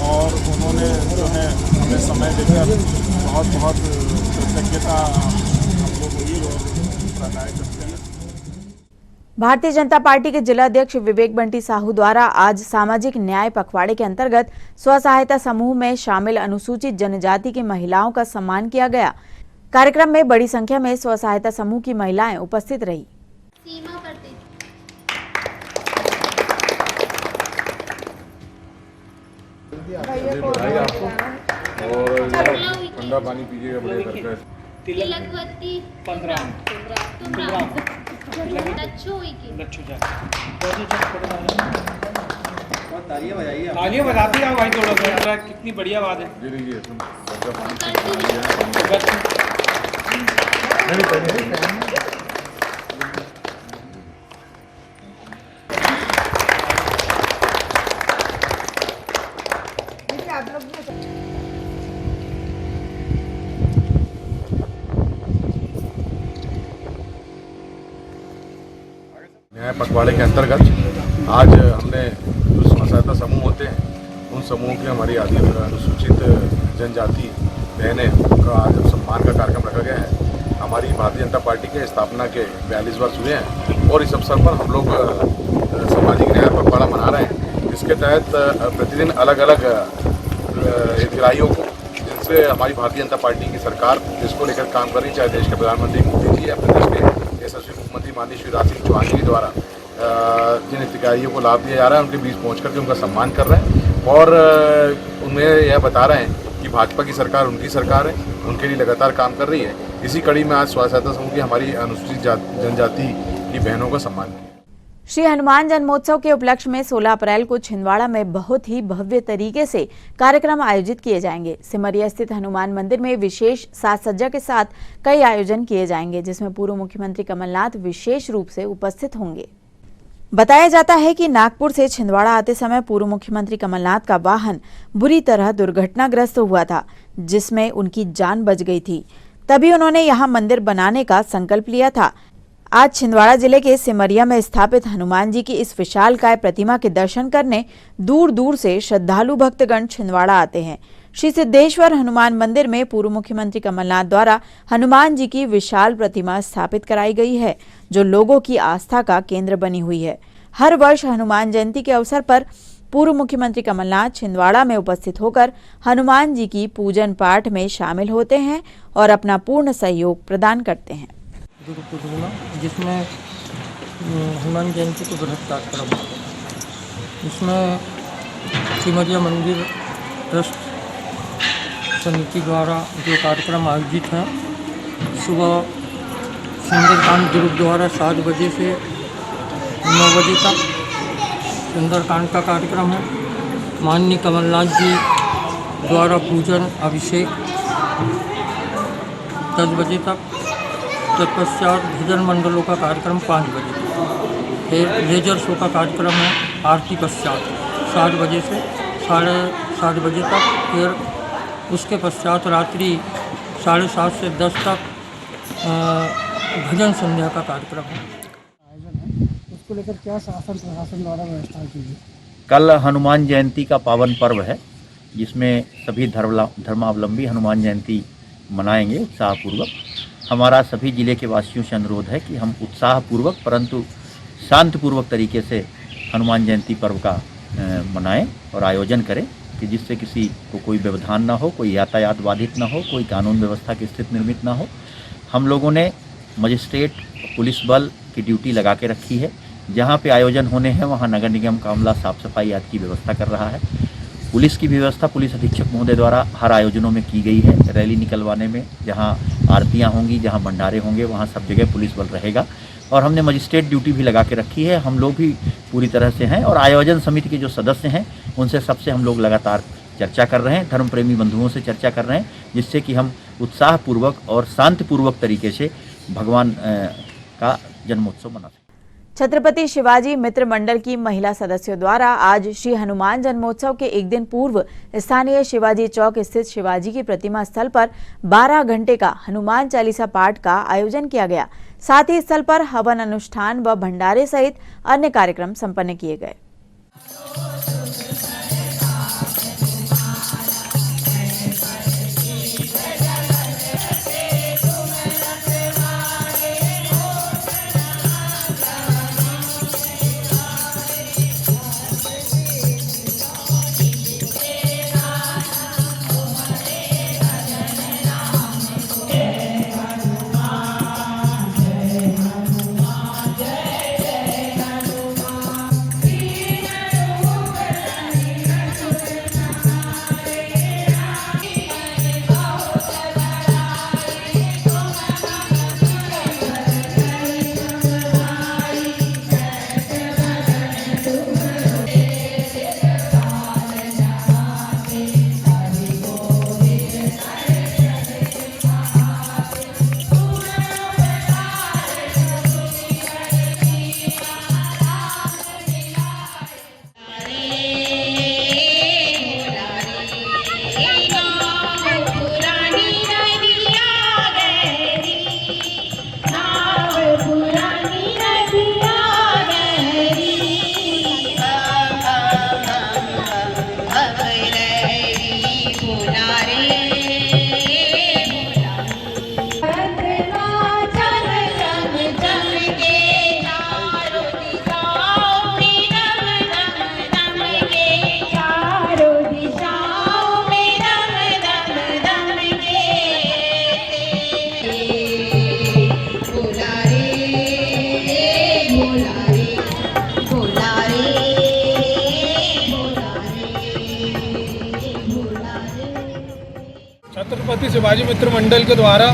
और उन्होंने जो है हमें समय देकर बहुत बहुत कृतज्ञता हम लोग हुई और प्रदाय करते हैं। भारतीय जनता पार्टी के जिला अध्यक्ष विवेक बंटी साहू द्वारा आज सामाजिक न्याय पखवाड़े के अंतर्गत स्व सहायता समूह में शामिल अनुसूचित जनजाति की महिलाओं का सम्मान किया गया। कार्यक्रम में बड़ी संख्या में स्व सहायता समूह की महिलाएं उपस्थित रही। ठंडा पानी पीजिएगा बड़े करके। तिलकवती 15 तालियां बजाती हैं भाई थोड़ा कितनी बढ़िया बात है। न्याय पखवाड़े के अंतर्गत आज हमने जो स्व सहायता समूह होते हैं उन समूहों की हमारी आदि अनुसूचित जनजाति बहनें का आज सम्मान का कार्यक्रम रखा गया है। हमारी भारतीय जनता पार्टी के स्थापना के 42 वर्ष हुए हैं और इस अवसर पर हम लोग सामाजिक न्याय पखवाड़ा मना रहे हैं। इसके तहत प्रतिदिन अलग अलग हितग्राहियों को जिनसे हमारी भारतीय जनता पार्टी की सरकार जिसको लेकर काम कर रही, चाहे देश के प्रधानमंत्री मोदी जी या प्रदेश के यशस्वी मुख्यमंत्री माननीय शिवराज सिंह चौहान जी द्वारा जिन हितग्राहियों को लाभ दिया जा रहा है उनके बीच पहुँच करके उनका सम्मान कर रहे हैं और उन्हें यह बता रहे हैं कि भाजपा की सरकार उनकी सरकार है, उनके लिए लगातार काम कर रही है। इसी कड़ी में आज स्व सहायता समूह की हमारी अनुसूचित जनजाति की बहनों का सम्मान किया। श्री हनुमान जन्मोत्सव के उपलक्ष्य में 16 अप्रैल को छिंदवाड़ा में बहुत ही भव्य तरीके से कार्यक्रम आयोजित किए जाएंगे। सिमरिया स्थित हनुमान मंदिर में विशेष साज सज्जा के साथ कई आयोजन किए जाएंगे जिसमें पूर्व मुख्यमंत्री कमलनाथ विशेष रूप से उपस्थित होंगे। बताया जाता है कि नागपुर से छिंदवाड़ा आते समय पूर्व मुख्यमंत्री कमलनाथ का वाहन बुरी तरह दुर्घटनाग्रस्त हुआ था जिसमें उनकी जान बच गई थी। तभी उन्होंने यहां मंदिर बनाने का संकल्प लिया था। आज छिंदवाड़ा जिले के सिमरिया में स्थापित हनुमान जी की इस विशालकाय प्रतिमा के दर्शन करने दूर दूर से श्रद्धालु भक्तगण छिंदवाड़ा आते हैं। श्री सिद्धेश्वर हनुमान मंदिर में पूर्व मुख्यमंत्री कमलनाथ द्वारा हनुमान जी की विशाल प्रतिमा स्थापित कराई गई है जो लोगों की आस्था का केंद्र बनी हुई है। हर वर्ष हनुमान जयंती के अवसर पर पूर्व मुख्यमंत्री कमलनाथ छिंदवाड़ा में उपस्थित होकर हनुमान जी की पूजन पाठ में शामिल होते हैं और अपना पूर्ण सहयोग प्रदान करते हैं। गुरु पूर्णिमा जिसमें हनुमान जयंती को बृहद कार्यक्रम इसमें सिमरिया मंदिर ट्रस्ट समिति द्वारा जो कार्यक्रम आयोजित है सुबह सुंदरकांड गुरुद्वारा 7 बजे से 9 बजे तक सुंदरकांड का कार्यक्रम है। माननीय कमलनाथ जी द्वारा पूजन अभिषेक 10 बजे तक, तत्पश्चात भजन मंडलों का कार्यक्रम 5 बजे तक, फिर लेजर शो का कार्यक्रम है आरती पश्चात 7 बजे से 7:30 बजे तक, फिर उसके पश्चात रात्रि 7:30 से 10 तक भजन संध्या का कार्यक्रम है। उसको लेकर क्या शासन प्रशासन द्वारा व्यवस्था की गई? कल हनुमान जयंती का पावन पर्व है, जिसमें सभी धर्मावलंबी हनुमान जयंती मनाएंगे उत्साहपूर्वक। हमारा सभी जिले के वासियों से अनुरोध है कि हम उत्साहपूर्वक परंतु शांतिपूर्वक तरीके से हनुमान जयंती पर्व का मनाएं और आयोजन करें, कि जिससे किसी को कोई व्यवधान ना हो, कोई यातायात बाधित ना हो, कोई कानून व्यवस्था की स्थिति निर्मित ना हो। हम लोगों ने मजिस्ट्रेट, पुलिस बल की ड्यूटी लगा के रखी है। जहाँ पे आयोजन होने हैं वहाँ नगर निगम का अमला साफ सफाई आदि की व्यवस्था कर रहा है। पुलिस की व्यवस्था पुलिस अधीक्षक महोदय द्वारा हर आयोजनों में की गई है। रैली निकलवाने में, जहाँ आरतियाँ होंगी, जहाँ भंडारे होंगे, वहाँ सब जगह पुलिस बल रहेगा। और हमने मजिस्ट्रेट ड्यूटी भी लगा के रखी है। हम लोग भी पूरी तरह से हैं और आयोजन समिति के जो सदस्य हैं उनसे सबसे हम लोग लगातार चर्चा कर रहे हैं, धर्म प्रेमी बंधुओं से चर्चा कर रहे हैं, जिससे कि हम उत्साहपूर्वक और शांतिपूर्वक तरीके से भगवान का जन्मोत्सव मना सकें। छत्रपति शिवाजी मित्र मंडल की महिला सदस्यों द्वारा आज श्री हनुमान जन्मोत्सव के एक दिन पूर्व स्थानीय शिवाजी चौक स्थित शिवाजी की प्रतिमा स्थल पर 12 घंटे का हनुमान चालीसा पाठ का आयोजन किया गया। साथ ही स्थल पर हवन अनुष्ठान व भंडारे सहित अन्य कार्यक्रम संपन्न किए गए। छत्रपति शिवाजी मित्र मंडल के द्वारा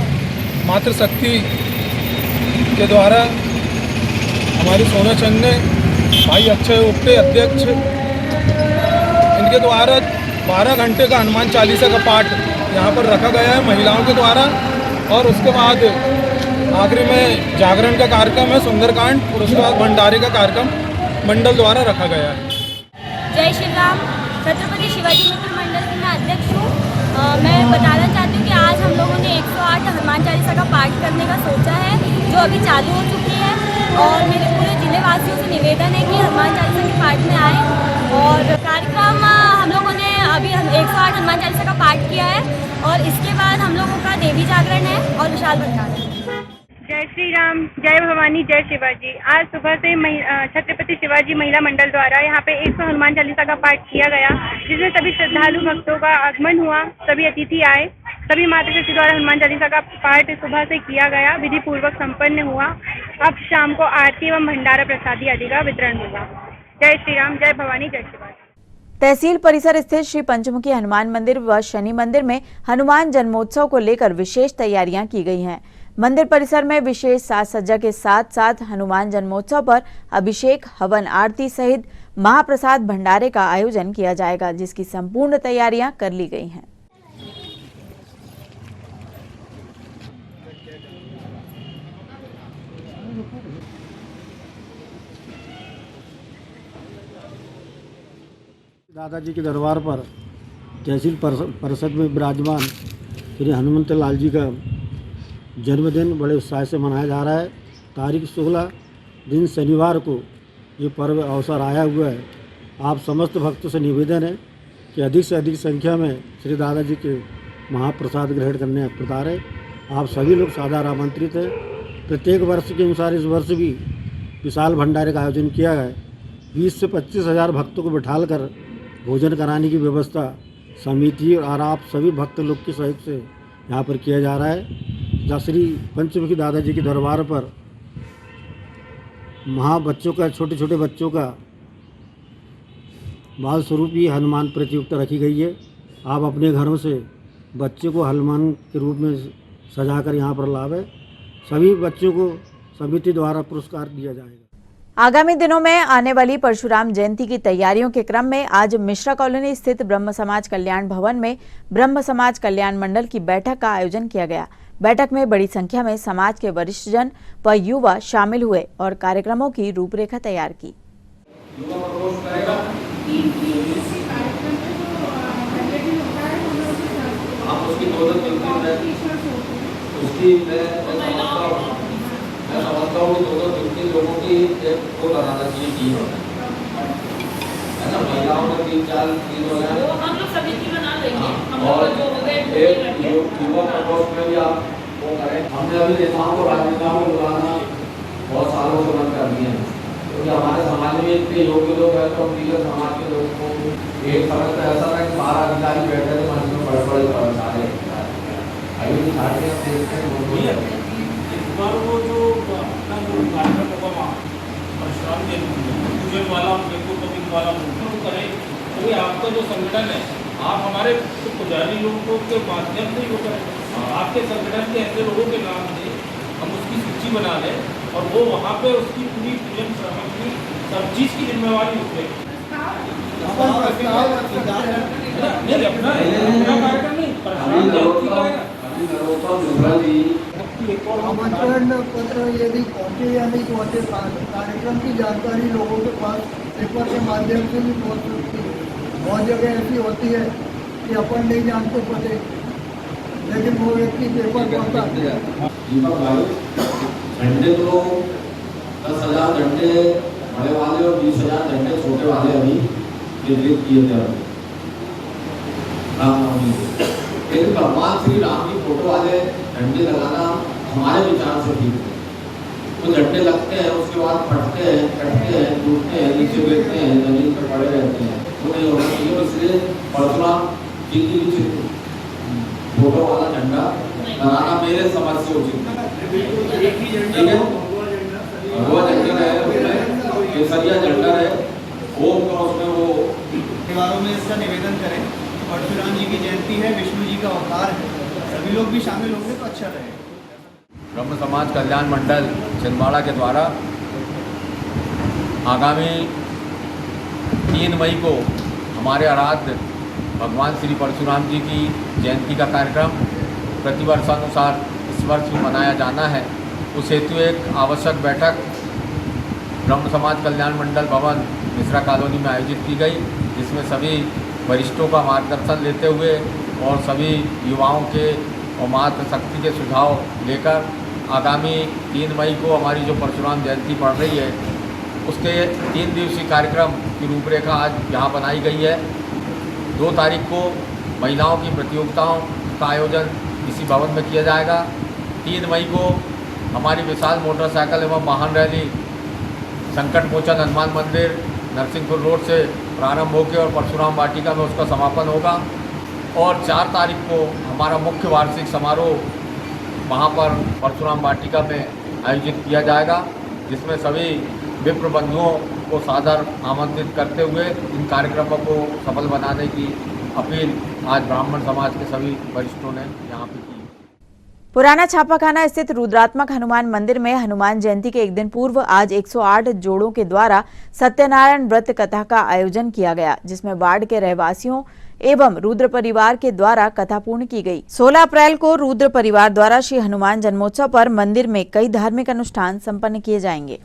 मातृशक्ति के द्वारा हमारी सोना चंद ने भाई अक्षय उप्टे अध्यक्ष, इनके द्वारा 12 घंटे का हनुमान चालीसा का पाठ यहाँ पर रखा गया है महिलाओं के द्वारा। और उसके बाद आखिरी में जागरण का कार्यक्रम है, सुंदरकांड, और उसके बाद भंडारे का कार्यक्रम मंडल द्वारा रखा गया है। जय श्री राम। छत्रपति शिवाजी मित्र मंडल की मैं अध्यक्ष हूँ। मैं बताना चाहती हूँ कि आज हम लोगों ने 108 हनुमान चालीसा का पाठ करने का सोचा है, जो अभी चालू हो चुकी है। और मेरे पूरे जिले वासियों से निवेदन है कि हनुमान चालीसा के पाठ में आए। और कार्यक्रम हम लोगों ने अभी 108 हनुमान चालीसा का पाठ किया है और इसके बाद हम लोगों का देवी जागरण है और विशाल भंडारा। जय श्री राम, जय भवानी, जय शिवाजी। आज सुबह से छत्रपति शिवाजी महिला मंडल द्वारा यहाँ पे 100 हनुमान चालीसा का पाठ किया गया, जिसमें सभी श्रद्धालु भक्तों का आगमन हुआ, सभी अतिथि आए। सभी मातृशक्ति द्वारा हनुमान चालीसा का पाठ सुबह से किया गया, विधि पूर्वक संपन्न हुआ। अब शाम को आरती एवं भंडारा प्रसादी आदि का वितरण होगा। जय श्री राम, जय भवानी, जय शिवाजी। तहसील परिसर स्थित श्री पंचमुखी हनुमान मंदिर व शनि मंदिर में हनुमान जन्मोत्सव को लेकर विशेष तैयारियां की गई हैं। मंदिर परिसर में विशेष साज सज्जा के साथ साथ हनुमान जन्मोत्सव पर अभिषेक, हवन, आरती सहित महाप्रसाद भंडारे का आयोजन किया जाएगा, जिसकी संपूर्ण तैयारियां कर ली गई हैं। दादाजी के दरबार पर तहसील परिषद में विराजमान श्री हनुमंत लाल जी का जन्मदिन बड़े उत्साह से मनाया जा रहा है। तारीख 16 दिन शनिवार को ये पर्व अवसर आया हुआ है। आप समस्त भक्तों से निवेदन है कि अधिक से अधिक संख्या में श्री दादाजी के महाप्रसाद ग्रहण करने पधारें। आप सभी लोग सादर आमंत्रित हैं। प्रत्येक वर्ष के अनुसार इस वर्ष भी विशाल भंडारे का आयोजन किया है। 20 से 25 हज़ार भक्तों को बिठाकर भोजन कराने की व्यवस्था समिति और आप सभी भक्त लोग के सहयोग से यहाँ पर किया जा रहा है। जहाँ श्री पंचमुखी दादाजी के दरबार पर बच्चों का छोटे छोटे बच्चों का बाल स्वरूपी हनुमान प्रतियोगिता रखी गई है। आप अपने घरों से बच्चे को हनुमान के रूप में सजाकर यहाँ पर लावे। सभी बच्चों को समिति द्वारा पुरस्कार दिया जाएगा। आगामी दिनों में आने वाली परशुराम जयंती की तैयारियों के क्रम में आज मिश्रा कॉलोनी स्थित ब्रह्म समाज कल्याण भवन में ब्रह्म समाज कल्याण मंडल की बैठक का आयोजन किया गया। बैठक में बड़ी संख्या में समाज के वरिष्ठजन व युवा शामिल हुए और कार्यक्रमों की रूपरेखा तैयार की। मैं समझता हूँ कि 2-3 लोगों की एक को लगाना चाहिए टीम है ना। महिलाओं में 3-4 टीम हो जाए, हम लोग सभी की बना लेंगे। और एक युवा प्रकोष्ठ में भी आप वो करें। हमने अभी नेताओं को राजनेताओं को बुलाना बहुत सालों से बंद कर दिए हैं, क्योंकि हमारे समाज में इतने योग्य लोग हैं तो पीले समाज के लोगों को एक समय तो ऐसा था कि 12 अधिकारी बैठे थे मंच में बड़े-बड़े कर्मचारी। अभी देखते हैं वो जो अपना जो कार्यक्रम होगा परशुराम पूजन वाला देखो वाला वो करें। तो आपका जो संगठन है आप हमारे पुजारी लोगों के माध्यम से वो करें। आपके संगठन के ऐसे लोगों के नाम से हम उसकी सूची बना लें और वो वहाँ पे उसकी पूरी पूजन सामग्री सब चीज़ की जिम्मेवारी उठे। आमंत्रण पत्र यदि पहुँचे या नहीं पहुँचे, कार्यक्रम की जानकारी लोगों के पास पेपर के माध्यम से भी पहुँच सकती है। बहुत जगह ऐसी होती है कि अपन नहीं जानते पते, लेकिन वो व्यक्ति पेपर पढ़ता है। झंडे तो 10,000 झंडे बड़े वाले और 20,000 झंडे छोटे वाले अभी निर्मित किए जा रहे हैं रामनवमी। लेकिन भगवान श्री राम की फोटो वाले झंडे लगाना हमारे विचार से ठीक है। वो झंडे लगते हैं, उसके बाद फटते हैं, कटते हैं, टूटते हैं, नीचे गिरते हैं, जमीन पर पड़े रहते हैं, वो नहीं होना चाहिए। इसलिए परशुराम जी की फोटो वाला झंडा लगाना मेरे समझ से उचित है। ठीक है, भगवा झंडा है, केसरिया झंडा है, ओम का उसमें वो त्योहारों में इसका निवेदन करें। परशुराम जी की जयंती है, विष्णु जी का अवतार है, सभी लोग भी शामिल होंगे तो अच्छा रहेगा। ब्रह्म समाज कल्याण मंडल छिंदवाड़ा के द्वारा आगामी 3 मई को हमारे आराध्य भगवान श्री परशुराम जी की जयंती का कार्यक्रम प्रतिवर्षानुसार इस वर्ष भी मनाया जाना है। उस हेतु एक आवश्यक बैठक ब्रह्म समाज कल्याण मंडल भवन मिश्रा कॉलोनी में आयोजित की गई, जिसमें सभी वरिष्ठों का मार्गदर्शन लेते हुए और सभी युवाओं के और मातृशक्ति के सुझाव लेकर आगामी 3 मई को हमारी जो परशुराम जयंती पड़ रही है उसके 3 दिवसीय कार्यक्रम की रूपरेखा आज यहाँ बनाई गई है। 2 तारीख को महिलाओं की प्रतियोगिताओं का आयोजन इसी भवन में किया जाएगा। 3 मई को हमारी विशाल मोटरसाइकिल एवं वाहन रैली संकट मोचन हनुमान मंदिर नरसिंहपुर रोड से प्रारंभ होकर और परशुराम वाटिका में उसका समापन होगा। और 4 तारीख को हमारा मुख्य वार्षिक समारोह वहाँ पर परशुराम वाटिका में आयोजित किया जाएगा, जिसमें सभी विप्र बंधुओं को सादर आमंत्रित करते हुए इन कार्यक्रमों को सफल बनाने की अपील आज ब्राह्मण समाज के सभी वरिष्ठों ने यहाँ पे की। पुराना छापाखाना स्थित रुद्रात्मक हनुमान मंदिर में हनुमान जयंती के एक दिन पूर्व आज 108 जोड़ों के द्वारा सत्यनारायण व्रत कथा का आयोजन किया गया, जिसमें वार्ड के रहवासियों एवं रुद्र परिवार के द्वारा कथा पूर्ण की गई। 16 अप्रैल को रुद्र परिवार द्वारा श्री हनुमान जन्मोत्सव पर मंदिर में कई धार्मिक अनुष्ठान संपन्न किए जाएंगे।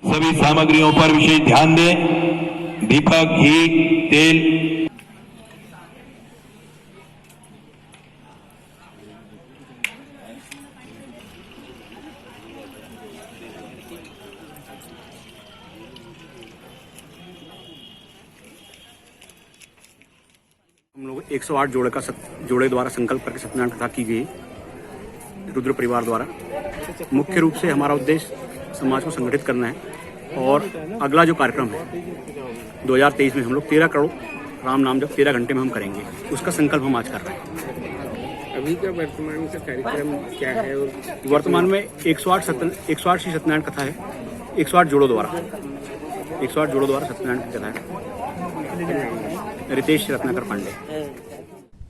सभी सामग्रियों पर विशेष ध्यान दें। दीपक, घी, तेल, हम लोग 108 जोड़े द्वारा संकल्प करके सत्यनारायण कथा की गई रुद्र परिवार द्वारा। मुख्य रूप से हमारा उद्देश्य समाज को संगठित करना है और अगला जो कार्यक्रम है 2023 में हम लोग 13 करोड़ राम नाम जब 13 घंटे में हम करेंगे, उसका संकल्प हम आज कर रहे हैं। अभी का वर्तमान का कार्यक्रम क्या है? और वर्तमान में 108 श्री सत्यनारायण कथा है, 108 जोड़ों द्वारा सत्यनारायण की कथा है। रितेश रत्नाकर पांडे।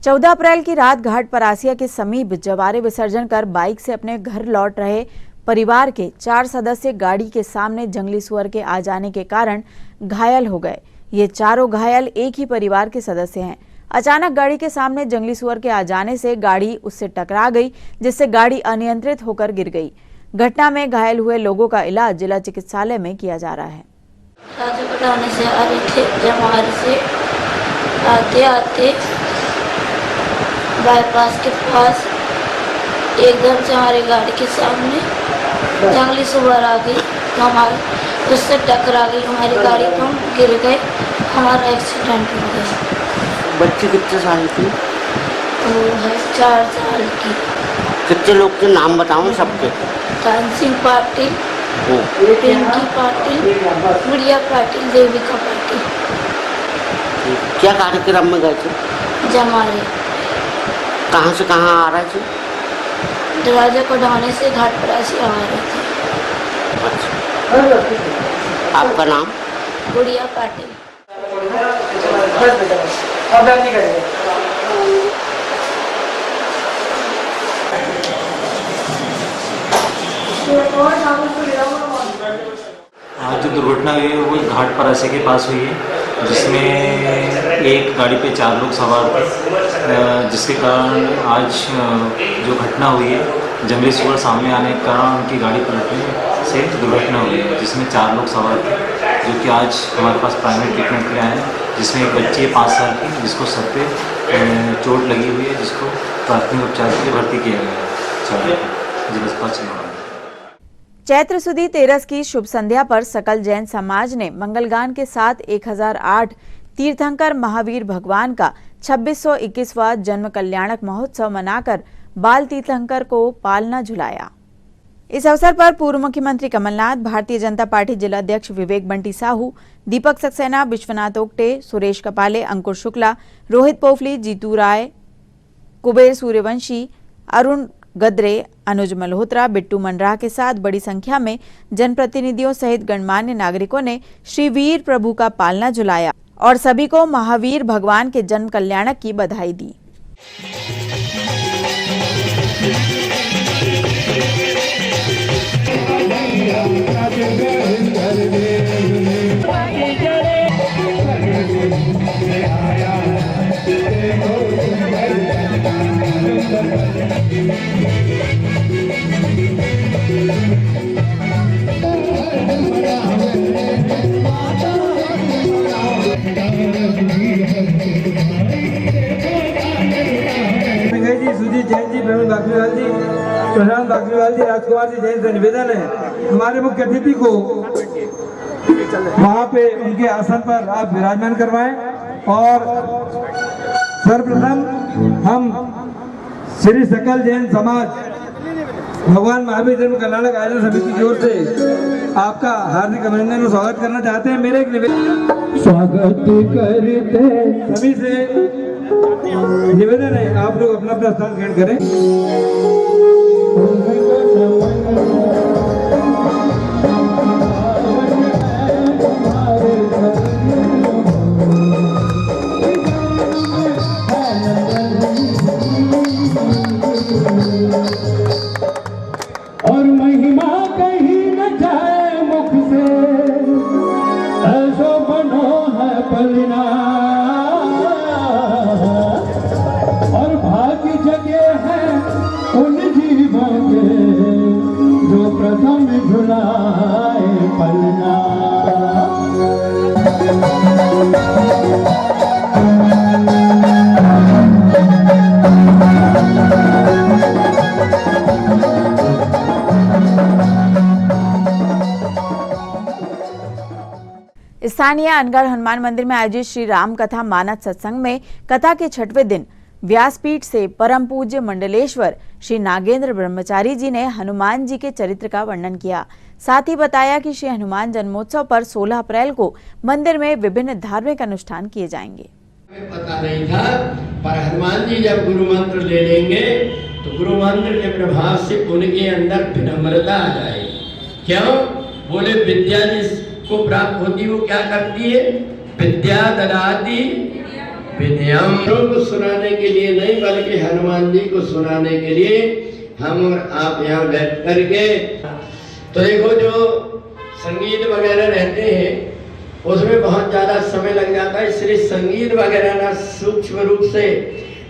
14 अप्रैल की रात घाट परासिया के समीप जवारे विसर्जन कर बाइक से अपने घर लौट रहे परिवार के 4 सदस्य गाड़ी के सामने जंगली सुअर के आ जाने के कारण घायल हो गए। ये चारों घायल एक ही परिवार के सदस्य हैं। अचानक गाड़ी के सामने जंगली सुअर के आ जाने से गाड़ी उससे टकरा गई, जिससे गाड़ी अनियंत्रित होकर गिर गई। घटना में घायल हुए लोगों का इलाज जिला चिकित्सालय में किया जा रहा है। से आ रहे थे, जमार से आते आते बाईपास के पास एकदम से हमारी गाड़ी के सामने जंगली सुअर आ गई, तो हमारे उससे टकरा गई हमारी गाड़ी, तो हम गिर गए, हमारा एक्सीडेंट हो गया। बच्ची कितने साल की? वो है 4 साल की। कितने लोग के नाम बताऊं सबके? कान सिंह पाटिल, पिंकी पाटिल, गुड़िया पाटिल, देविका पाटिल। क्या कार्यक्रम में गए थे? जमारे। कहाँ से कहाँ आ रहे थे? दरवाजा को ढाने से घाट परासिया आ रहे थे। अच्छा। आपका नाम? गुड़िया पाटिल। आज जो दुर्घटना हुई है वो घाट परासिया के पास हुई है, जिसमें एक गाड़ी पे 4 लोग सवार थे, जिसके कारण आज जो घटना हुई है जंगली सुअर सामने आने के कारण उनकी गाड़ी पलटने से दुर्घटना हुई है, जिसमें 4 लोग सवार थे, जो कि आज हमारे पास प्राइमरी ट्रीटमेंट के लिए आए हैं। जिसमें एक बच्ची है 5 साल की, जिसको सर पे चोट लगी हुई है, जिसको प्राथमिक उपचार के लिए भर्ती किया गया है जिला अस्पताल। चैत्र सुदी 13 की शुभ संध्या पर सकल जैन समाज ने मंगलगान के साथ 1008 तीर्थंकर महावीर भगवान का 2621वां जन्म कल्याणक महोत्सव मनाकर बाल तीर्थंकर को पालना झुलाया। इस अवसर पर पूर्व मुख्यमंत्री कमलनाथ, भारतीय जनता पार्टी जिला अध्यक्ष विवेक बंटी साहू, दीपक सक्सेना, विश्वनाथ ओक्टे, सुरेश कपाले, अंकुर शुक्ला, रोहित पोफली, जीतू राय, कुबेर सूर्यवंशी, अरुण गद्रे, अनुज मल्होत्रा, बिट्टू मंडरा के साथ बड़ी संख्या में जनप्रतिनिधियों सहित गणमान्य नागरिकों ने श्री वीर प्रभु का पालना झुलाया और सभी को महावीर भगवान के जन्म कल्याणक की बधाई दी। सुजीत जैन जी, प्रवीण बागलीवाल जी, प्रशांत बागलीवाल जी, राजकुमार जी जैन से निवेदन है हमारे मुख्य अतिथि को वहाँ पे उनके आसन पर आप विराजमान करवाएं। और सर्वप्रथम हम श्री सकल जैन समाज भगवान महावीर जन्म कल्याणक आयोजन समिति की ओर से आपका हार्दिक अभिनंदन और स्वागत करना चाहते हैं। मेरे एक निवेदन स्वागत करते सभी से निवेदन है, आप लोग अपना अपना स्थान ग्रहण करें। और महिमा कहीं न जाए मुख से, ऐसो बनो है पलना, और भाग्य जगे हैं उन जीवों के जो स्थानीय अनगढ़ हनुमान मंदिर में आयोजित श्री राम कथा मानस सत्संग में कथा के 6वें दिन व्यासपीठ से परम पूज्य मंडलेश्वर श्री नागेंद्र ब्रह्मचारी जी ने हनुमान जी के चरित्र का वर्णन किया। साथ ही बताया कि श्री हनुमान जन्मोत्सव पर 16 अप्रैल को मंदिर में विभिन्न धार्मिक अनुष्ठान किए जाएंगे। पता नहीं था, पर हनुमान जी जब गुरु मंत्र ले लेंगे तो गुरु मंत्र के प्रभाव से उनके अंदर विनम्रता आ जाएगी। क्यों? बोले विद्या जिसको प्राप्त होती वो क्या करती है? विद्या ददाति विनयम। को सुनाने के लिए नहीं बल्कि हनुमान जी को सुनाने के लिए हम और आप यहाँ बैठ करके, तो देखो जो संगीत वगैरह रहते हैं उसमें बहुत ज़्यादा समय लग जाता है, इसलिए संगीत वगैरह ना सूक्ष्म रूप से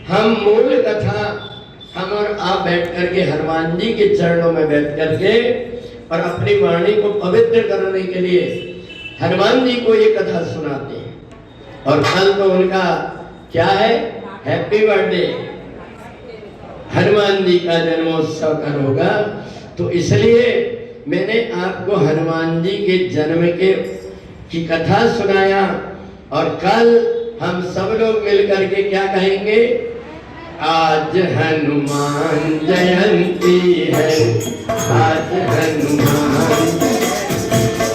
हम मूल कथा हम और आप बैठ करके हनुमान जी के चरणों में बैठ करके और अपनी वाणी को पवित्र करने के लिए हनुमान जी को ये कथा सुनाते हैं। और कल तो उनका क्या है? हैप्पी बर्थडे, हनुमान जी का जन्मोत्सव कल होगा। तो इसलिए मैंने आपको हनुमान जी के जन्म की कथा सुनाया। और कल हम सब लोग मिल करके क्या कहेंगे? आज हनुमान जयंती है, आज हनुमान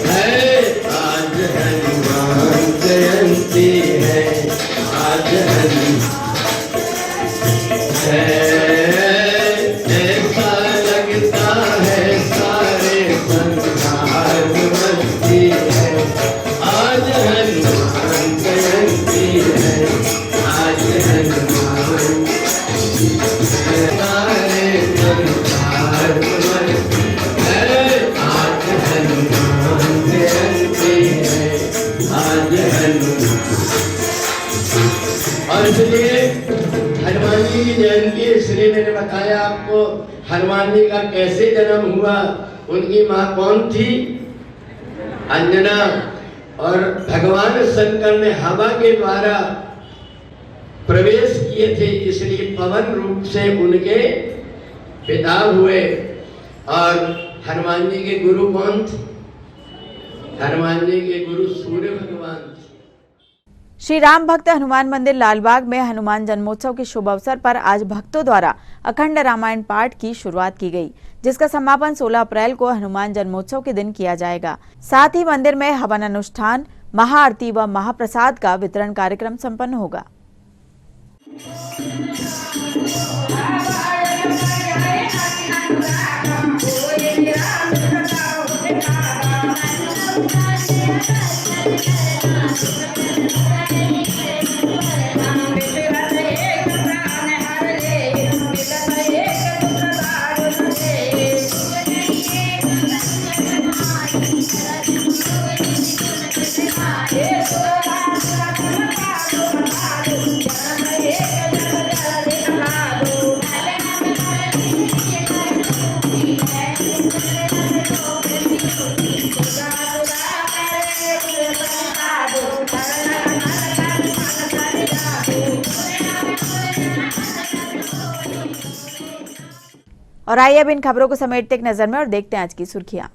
है, आज हनुमान जयंती है, आज हनुमान ऐसा लगता है सारे संसार मस्ती है। आज हनुमान जयंती है, आज हनुमान सारे संसार मस्ती है, आज हनुमान जयंती है, आज हनुमान। और इसलिए हनुमान जी की जयंती, इसलिए मैंने बताया आपको हनुमान जी का कैसे जन्म हुआ। उनकी माँ कौन थी? अंजना। और भगवान शंकर ने हवा के द्वारा प्रवेश किए थे, इसलिए पवन रूप से उनके पिता हुए। और हनुमान जी के गुरु कौन थे? हनुमान जी के गुरु सूर्य भगवान थे। श्री राम भक्त हनुमान मंदिर लालबाग में हनुमान जन्मोत्सव के शुभ अवसर पर आज भक्तों द्वारा अखंड रामायण पाठ की शुरुआत की गई, जिसका समापन 16 अप्रैल को हनुमान जन्मोत्सव के दिन किया जाएगा। साथ ही मंदिर में हवन अनुष्ठान, महाआरती व महाप्रसाद का वितरण कार्यक्रम संपन्न होगा। और आइए अब इन खबरों को समेटते एक नजर में और देखते हैं आज की सुर्खियां।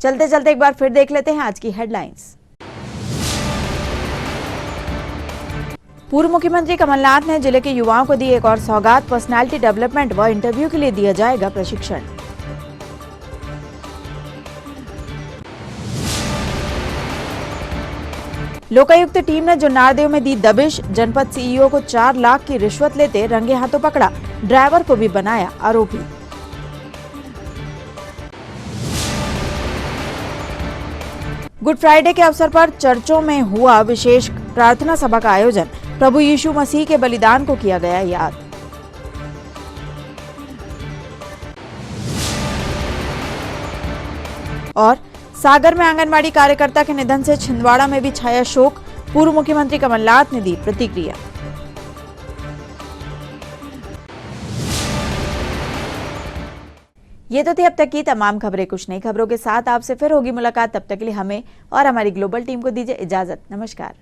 चलते चलते एक बार फिर देख लेते हैं आज की हेडलाइंस। पूर्व मुख्यमंत्री कमलनाथ ने जिले के युवाओं को दी एक और सौगात, पर्सनालिटी डेवलपमेंट व इंटरव्यू के लिए दिया जाएगा प्रशिक्षण। लोकायुक्त टीम ने जुन्नारदेव में दी दबिश, जनपद सीईओ को 4 लाख की रिश्वत लेते रंगे हाथों पकड़ा, ड्राइवर को भी बनाया आरोपी। गुड फ्राइडे के अवसर पर चर्चों में हुआ विशेष प्रार्थना सभा का आयोजन, प्रभु यीशु मसीह के बलिदान को किया गया याद। और सागर में आंगनबाड़ी कार्यकर्ता के निधन से छिंदवाड़ा में भी छाया शोक, पूर्व मुख्यमंत्री कमलनाथ ने दी प्रतिक्रिया। ये तो थी अब तक की तमाम खबरें। कुछ नई खबरों के साथ आपसे फिर होगी मुलाकात। तब तक के लिए हमें और हमारी ग्लोबल टीम को दीजिए इजाजत। नमस्कार।